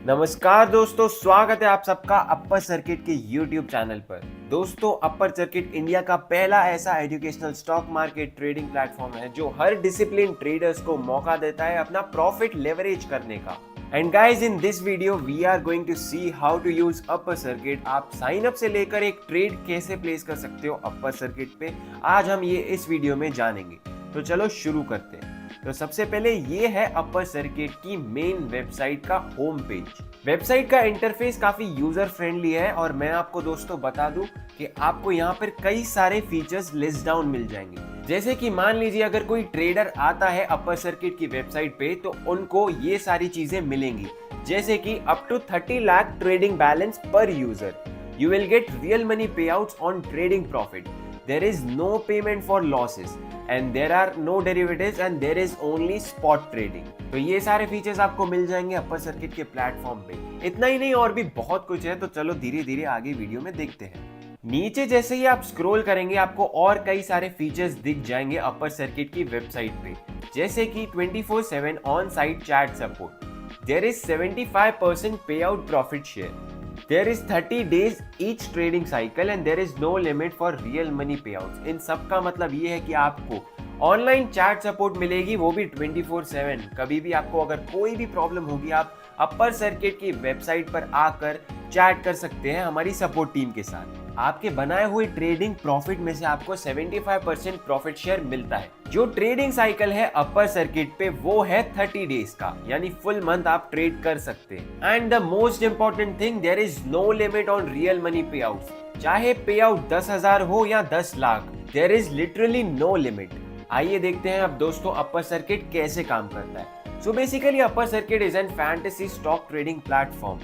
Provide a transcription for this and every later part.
नमस्कार दोस्तों, स्वागत है आप सबका अपर सर्किट के YouTube चैनल पर। दोस्तों, अपर सर्किट इंडिया का पहला ऐसा educational stock market trading platform है जो हर डिसिप्लिन ट्रेडर्स को मौका देता है अपना प्रॉफिट लेवरेज करने का। And guys, in this video we are going to see how to use upper circuit. आप साइन अप से लेकर एक ट्रेड कैसे प्लेस कर सकते हो अपर सर्किट पे, आज हम ये इस वीडियो में जानेंगे। तो चलो शुरू करते हैं। तो सबसे पहले ये है अपर सर्किट की मेन वेबसाइट का होम पेज। वेबसाइट का इंटरफेस काफी यूजर फ्रेंडली है और मैं आपको दोस्तों बता दूं कि आपको यहाँ पर कई सारे फीचर्स लिस्ट डाउन मिल जाएंगे। जैसे कि मान लीजिए अगर कोई ट्रेडर आता है अपर सर्किट की वेबसाइट पे तो उनको ये सारी चीजें मिलेंगी, जैसे कि up to 30 lakh trading balance पर user, you will get real money payouts on trading profit, there is no payment for losses and there are no derivatives and there is only spot trading। तो ये सारे features आपको मिल जाएंगे upper circuit के platform पे। इतना ही नहीं, और भी बहुत कुछ है, तो चलो धीरे धीरे आगे वीडियो में देखते हैं। नीचे जैसे ही आप स्क्रॉल करेंगे आपको और कई सारे फीचर्स दिख जाएंगे अपर सर्किट की वेबसाइट पे, जैसे कि 24/7 on site chat support, there is 75% pay out profit share, there is 30 days each trading cycle and there is no limit for real money payouts। इन सब का मतलब ये है कि आपको ऑनलाइन चैट सपोर्ट मिलेगी, वो भी 24/7। कभी भी आपको अगर कोई भी प्रॉब्लम होगी आप अपर सर्किट की वेबसाइट पर आकर चैट कर सकते हैं हमारी सपोर्ट टीम के साथ। आपके बनाए हुए ट्रेडिंग प्रॉफिट में से आपको 75% प्रॉफिट शेयर मिलता है। जो ट्रेडिंग साइकिल है अपर सर्किट पे वो है 30 डेज का, यानी फुल मंथ आप ट्रेड कर सकते हैं। And the most important thing, there is no limit on real money pay out. चाहे पे आउट 10,000 हो या 10 lakh, there is literally no limit. आइए देखते हैं अब दोस्तों अपर सर्किट कैसे काम करता है। So basically upper circuit is an fantasy stock trading platform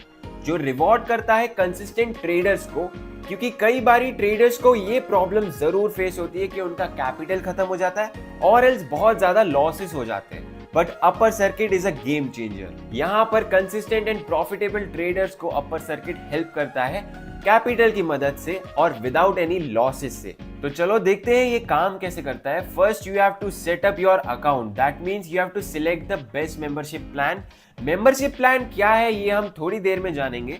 जो रिवॉर्ड करता है कंसिस्टेंट ट्रेडर्स को, क्योंकि कई बारी ट्रेडर्स को ये प्रॉब्लम जरूर फेस होती है कि उनका कैपिटल खत्म हो जाता है और एल्स बहुत ज्यादा लॉसेस हो जाते हैं। But upper circuit is a game changer. यहाँ पर कंसिस्टेंट एंड प्रॉफिटेबल ट्रेडर्स को अपर सर्किट हेल्प करता है कैपिटल की मदद से और विदाउट एनी लॉसेस से। तो चलो देखते हैं ये काम कैसे करता है। First you have to set up your account, that means you have to select the best membership plan. Membership plan क्या है ये हम थोड़ी देर में जानेंगे।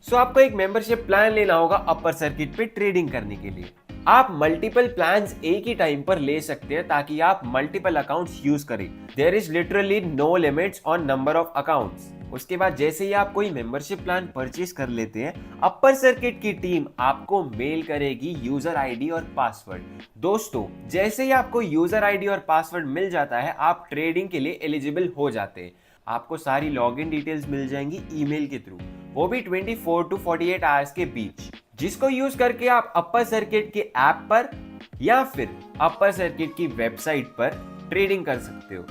सो आपको एक मेंबरशिप प्लान लेना होगा अपर सर्किट पे ट्रेडिंग करने के लिए। आप मल्टीपल प्लान्स एक ही टाइम पर ले सकते हैं ताकि आप मल्टीपल अकाउंट्स यूज करें। There is literally no limits on number of accounts. उसके बाद जैसे ही आप कोई मेंबरशिप प्लान परचेज कर लेते हैं, अपर सर्किट की टीम आपको मेल करेगी यूजर आईडी और पासवर्ड। दोस्तों, जैसे ही आपको यूजर आईडी और पासवर्ड मिल जाता है आप ट्रेडिंग के लिए एलिजिबल हो जाते हैं। आपको सारी लॉगिन डिटेल्स मिल जाएंगी ईमेल के थ्रू, वो भी 24 to 48 आवर्स के बीच, जिसको यूज करके आप अपर सर्किट के ऐप पर या फिर अपर सर्किट की वेबसाइट पर ट्रेडिंग कर सकते हो।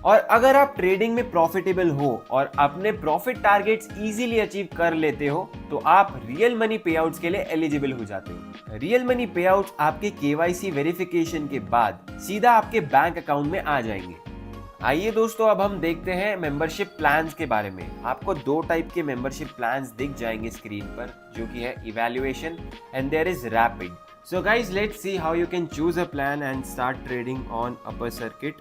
और अगर आप ट्रेडिंग में प्रॉफिटेबल हो और अपने प्रॉफिट टारगेट्स इजीली अचीव कर लेते हो तो आप रियल मनी पे आउट्स के लिए एलिजिबल हो जाते हो। रियल मनी पे आउट्स आपके केवाईसी वेरिफिकेशन के बाद सीधा आपके बैंक अकाउंट में आ जाएंगे। आइए दोस्तों, अब हम देखते हैं मेंबरशिप प्लान्स के बारे में। आपको दो टाइप के मेंबरशिप प्लान्स दिख जाएंगे स्क्रीन पर, जो कि है evaluation and there is rapid. So guys, let's see how you can choose a plan and start trading on upper circuit.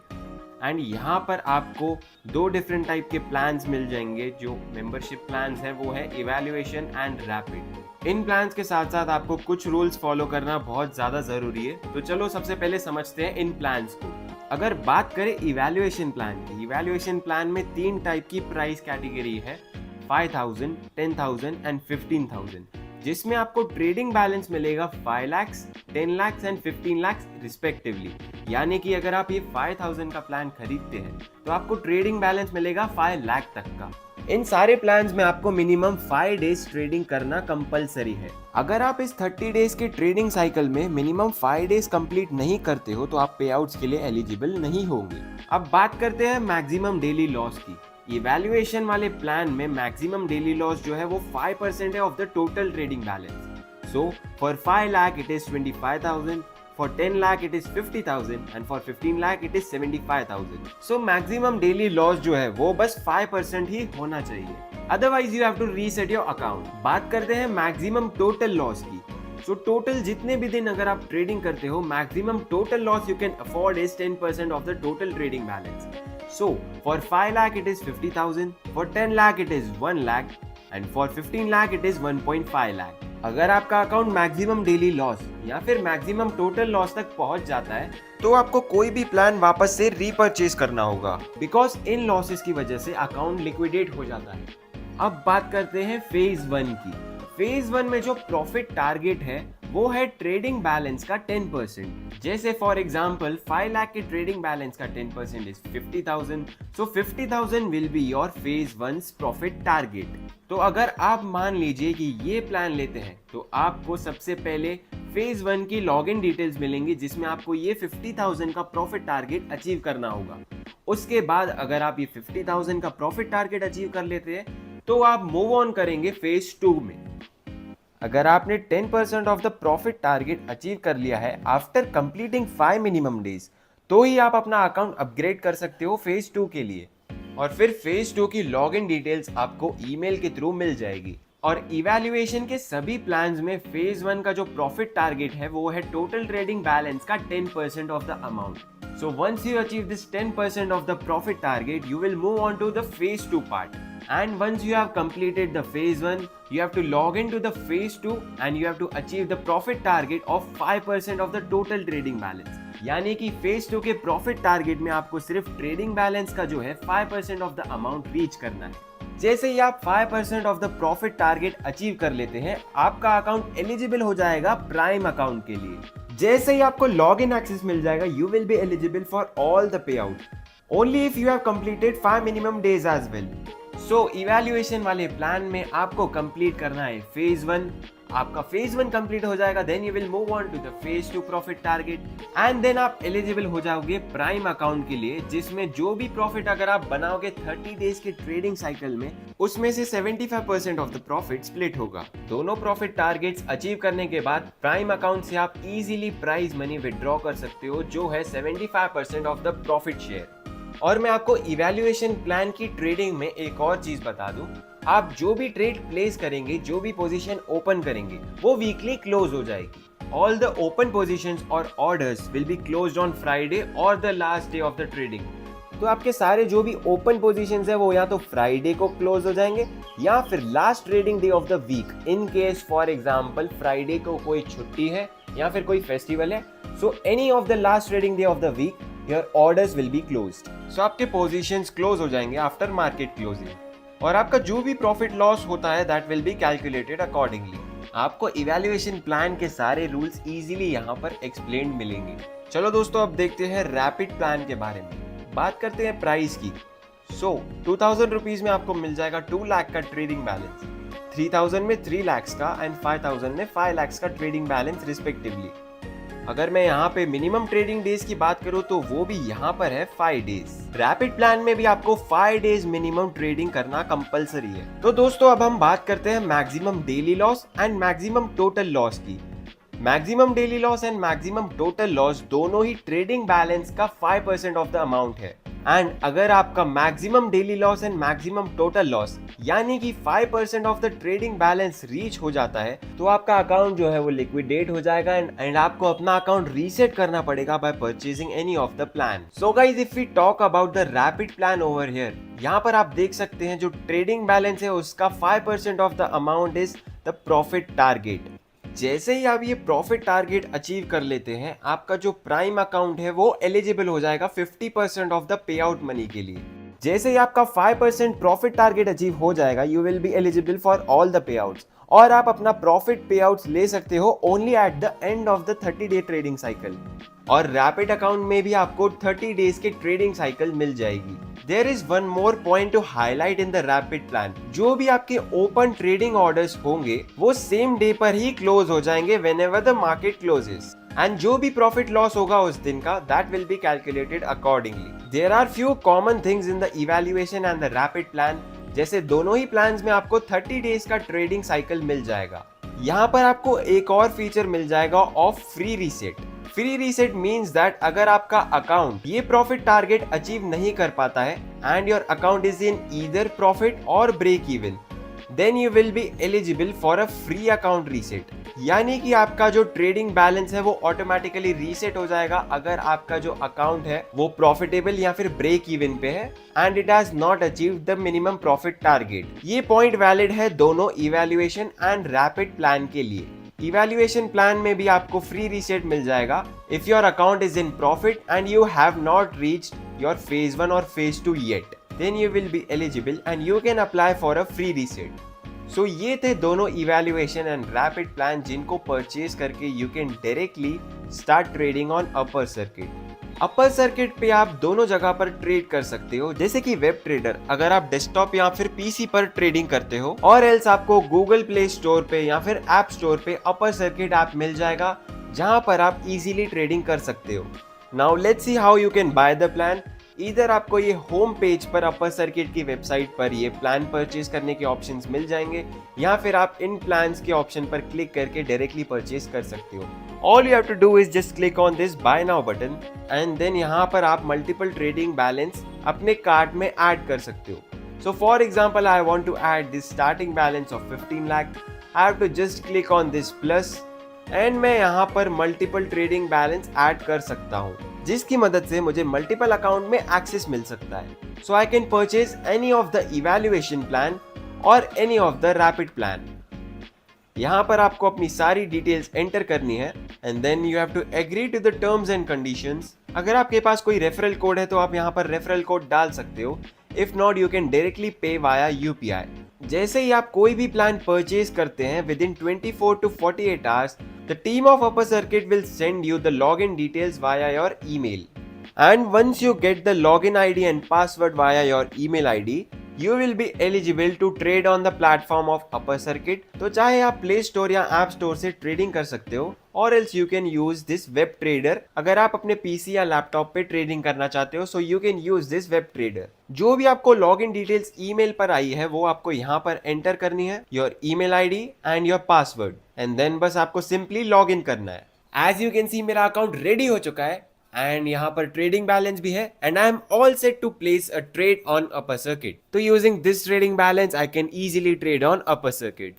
And यहाँ पर आपको दो डिफरेंट टाइप के प्लान्स मिल जाएंगे। जो मेंबरशिप प्लान्स है वो है इवैल्यूएशन एंड रैपिड। इन प्लान्स के साथ साथ आपको कुछ रूल्स फॉलो करना बहुत ज्यादा जरूरी है। तो चलो सबसे पहले समझते हैं इन प्लान्स को। अगर बात करें इवैल्यूएशन प्लान की, इवैल्यूएशन प्लान में 3 टाइप की प्राइस कैटेगरी है, 5,000, 10,000 एंड 15,000, जिसमें आपको ट्रेडिंग बैलेंस मिलेगा 5 लाख, 10 लाख एंड 15 लाख रिस्पेक्टिवली। यानी कि अगर आप ये 5,000 का प्लान खरीदते हैं तो आपको ट्रेडिंग बैलेंस मिलेगा 5 लाख तक का। इन सारे प्लान्स में आपको मिनिमम 5 डेज ट्रेडिंग करना कंपलसरी है। अगर आप इस 30 डेज के ट्रेडिंग साइकिल में मिनिमम 5 डेज कंप्लीट नहीं करते हो तो आप पे आउट्स के लिए एलिजिबल नहीं होंगे। अब बात करते हैं मैक्सिमम डेली लॉस की। इवैल्यूएशन वाले प्लान में मैक्सिमम डेली लॉस जो है वो 5% है of the total trading balance. So for 5 lakh it is 25,000, for 10 lakh it is 50,000 and for 15 lakh it is 75,000। So maximum daily loss जो है वो बस 5% ही होना चाहिए, otherwise you have to reset your account। बात करते हैं मैक्सिमम टोटल लॉस की। सो टोटल जितने भी दिन अगर आप ट्रेडिंग करते हो, maximum total loss you can afford is 10% of the total trading balance. So for 5 lakh it is 50,000, for 10 lakh it is 1 lakh and for 15 lakh it is 1.5 lakh। अगर आपका account maximum daily loss या फिर maximum total loss तक पहुंच जाता है तो आपको कोई भी प्लान वापस से रीपरचेज करना होगा, बिकॉज इन लॉसेस की वजह से अकाउंट लिक्विडेट हो जाता है। अब बात करते हैं फेज 1 की। फेज 1 में जो प्रॉफिट टारगेट है वो है ट्रेडिंग बैलेंस का 10%। जैसे फॉर एग्जांपल 5 लाख के ट्रेडिंग बैलेंस का 10% is 50,000, so 50,000 will be your phase 1 profit target. तो अगर आप मान लीजिए कि ये प्लान लेते हैं तो आपको सबसे पहले फेज 1 की लॉगिन डिटेल्स मिलेंगी जिसमें आपको ये 50,000 का प्रॉफिट टारगेट अचीव करना होगा। उसके बाद अगर आप ये 50,000 का प्रॉफिट टारगेट अचीव कर लेते हैं तो आप मूव ऑन करेंगे फेज 2 में। अगर आपने 10% of the profit target achieve कर लिया है आफ्टर कंप्लीटिंग 5 मिनिमम डेज तो ही आप अपना अकाउंट अपग्रेड कर सकते हो फेज 2 के लिए, और फिर फेज 2 की लॉगिन डिटेल्स आपको ईमेल के थ्रू मिल जाएगी। और इवैल्यूएशन के सभी प्लान्स में फेज 1 का जो प्रॉफिट टारगेट है वो है टोटल ट्रेडिंग बैलेंस का 10% of the amount. So once you achieve this 10% of the profit target, you will move on to the phase 2 part. And once you have completed the phase 1, you have to log into the phase 2 and you have to achieve the profit target of 5% of the total trading balance. यानी कि phase 2 के profit target में आपको सिर्फ trading balance का जो है 5% of the amount reach करना है। जैसे ही आप 5% of the profit target achieve कर लेते हैं, आपका अकाउंट एलिजिबल हो जाएगा प्राइम अकाउंट के लिए। जैसे ही आपको लॉग इन एक्सेस मिल जाएगा, you will be eligible for all the pay out only if you have completed 5 minimum days as well. So evaluation वाले प्लान में आपको कंप्लीट करना है फेज 1। आपका फेज 1 कंप्लीट हो जाएगा, then you will move on to the phase 2 profit target and then आप eligible हो जाओगे प्राइम अकाउंट के लिए, जिसमें जो भी प्रॉफिट अगर आप बनाओगे 30 डेज के ट्रेडिंग साइकिल में उसमें से 75% ऑफ द प्रॉफिट स्प्लिट होगा। दोनों प्रॉफिट टारगेट्स अचीव करने के बाद प्राइम अकाउंट से आप इजीली प्राइज मनी विड्रॉ कर सकते हो जो है 75% ऑफ द प्रॉफिट शेयर। और मैं आपको इवैल्यूएशन प्लान की ट्रेडिंग में एक और चीज बता दूं, आप जो भी ट्रेड प्लेस करेंगे, जो भी पोजीशन ओपन करेंगे वो वीकली क्लोज हो जाएगी। ऑल द ओपन पोजीशंस और orders will be closed on Friday और the last day of the trading. तो आपके सारे जो भी ओपन पोजीशंस है वो या तो फ्राइडे को क्लोज हो जाएंगे या फिर last trading day of the week. In case for example Friday को कोई छुट्टी है या फिर कोई फेस्टिवल है, so any of the last trading day of the week your orders will be closed. So आपके पोजीशंस क्लोज हो जाएंगे आफ्टर मार्केट क्लोजिंग और आपका जो भी प्रॉफिट लॉस होता है that will be calculated accordingly. आपको इवैल्यूएशन प्लान के सारे रूल्स इजीली यहाँ पर एक्सप्लेन मिलेंगे। चलो दोस्तों, अब देखते हैं रैपिड प्लान के बारे में। बात करते हैं प्राइस की। 2000 रुपीज में आपको मिल जाएगा 2 लाख का ट्रेडिंग बैलेंस, 3000 में 3 लाख का एंड 5000 में 5 लाख का ट्रेडिंग बैलेंस रिस्पेक्टिवली। अगर मैं यहाँ पे मिनिमम ट्रेडिंग डेज की बात करूँ तो वो भी यहाँ पर है 5 डेज। रैपिड प्लान में भी आपको 5 डेज मिनिमम ट्रेडिंग करना कंपलसरी है। तो दोस्तों अब हम बात करते हैं maximum daily loss and maximum total loss की। Maximum daily loss and maximum total loss दोनों ही ट्रेडिंग बैलेंस का 5% ऑफ द अमाउंट है। एंड अगर आपका maximum daily loss and maximum total loss यानी कि 5% of the trading balance reach हो जाता है तो आपका अकाउंट जो है वो लिक्विडेट हो जाएगा एंड आपको अपना अकाउंट रीसेट करना पड़ेगा by purchasing any of the plan. So guys, if we talk about the rapid plan over here, यहाँ पर आप देख सकते हैं जो ट्रेडिंग बैलेंस है उसका 5% of the amount is the profit target. जैसे ही आप ये प्रॉफिट टारगेट अचीव कर लेते हैं, आपका जो प्राइम अकाउंट है वो एलिजिबल हो जाएगा 50% of the pay out money के लिए। जैसे ही आपका 5% प्रॉफिट टारगेट अचीव हो जाएगा, you will be eligible for all the पे आउट्स और आप अपना प्रॉफिट पे आउट्स ले सकते हो only at the end of the 30 day trading cycle. और रैपिड अकाउंट में भी आपको 30 डेज के ट्रेडिंग साइकिल मिल जाएगी। There is one more point to highlight in the rapid plan. जो भी आपके ओपन ट्रेडिंग ऑर्डर्स होंगे वो सेम डे पर ही क्लोज हो जाएंगे whenever the market closes. And जो भी प्रॉफिट लॉस होगा उस दिन का that will be calculated accordingly. There are few common things in the evaluation and the rapid plan. जैसे दोनों ही प्लान्स में आपको 30 डेज का ट्रेडिंग साइकिल मिल जाएगा। यहाँ पर आपको एक और फीचर मिल जाएगा of free reset. Free reset means that अगर आपका अकाउंट ये प्रॉफिट टारगेट अचीव नहीं कर पाता है and your account is in either profit or break even, then you will be eligible for a free account reset. यानी कि आपका जो ट्रेडिंग बैलेंस है वो ऑटोमेटिकली रीसेट हो जाएगा अगर आपका जो अकाउंट है वो प्रॉफिटेबल या फिर ब्रेक इवन पे है and it has not achieve the minimum profit target. ये पॉइंट वैलिड है दोनों इवैल्यूएशन एंड रैपिड प्लान के लिए। इवैल्यूएशन प्लान में भी आपको फ्री रीसेट मिल जाएगा if your account is in profit and you have not reached your phase 1 or phase 2 yet, then you will be eligible and you can apply for a free reset. So ये थे दोनों evaluation and rapid plan जिनको purchase करके you can directly start trading on upper circuit. Upper circuit पे आप दोनों जगह पर ट्रेड कर सकते हो, जैसे कि वेब ट्रेडर अगर आप डेस्कटॉप या फिर पीसी पर ट्रेडिंग करते हो, और एल्स आपको गूगल प्ले स्टोर पे या फिर ऐप स्टोर पे अपर सर्किट ऐप मिल जाएगा जहां पर आप इजीली ट्रेडिंग कर सकते हो। Now let's see how you can by the plan. इधर आपको ये होम पेज पर अपर सर्किट की वेबसाइट पर ये प्लान परचेज करने के ऑप्शंस मिल जाएंगे, या फिर आप इन प्लान्स के ऑप्शन पर क्लिक करके डायरेक्टली परचेज कर सकते हो। All you have to do is just click on this buy now button and then यहाँ पर आप मल्टीपल ट्रेडिंग बैलेंस अपने कार्ट में ऐड कर सकते हो। So for example I want to add this starting balance of 15 lakh. I have to just click on this plus and मैं यहाँ पर मल्टीपल ट्रेडिंग बैलेंस ऐड कर सकता हूँ, जिसकी मदद से मुझे मल्टीपल अकाउंट में एक्सेस मिल सकता है। So I can purchase any of the evaluation plan or any of the rapid plan. यहाँ पर आपको अपनी सारी डिटेल्स एंटर करनी है and then you have to agree to the terms and conditions. अगर आपके पास कोई रेफरल कोड है तो आप यहाँ पर रेफरल कोड डाल सकते हो, if not you can directly pay via UPI. जैसे ही आप कोई भी प्लान परचेज करते हैं with in 24 to 48 hours, the team of Upper Circuit will send you the login details via your email. And once you get the login ID and password via your email ID, you will be eligible to trade on the platform of Upper Circuit. तो चाहे आप play store या app store से trading कर सकते हो, और else you can use this web trader अगर आप अपने पीसी या लैपटॉप पे ट्रेडिंग करना चाहते हो, so you can use this web trader। जो भी आपको लॉगिन डिटेल्स ईमेल पर आई है वो आपको यहाँ पर एंटर करनी है, your email ID and your password, and then बस आपको सिंपली लॉग इन करना है। एज यू कैन सी मेरा अकाउंट रेडी हो चुका है एंड यहाँ पर ट्रेडिंग बैलेंस भी है and I am all set to place a trade on upper circuit. तो using this trading balance I can easily trade on upper circuit.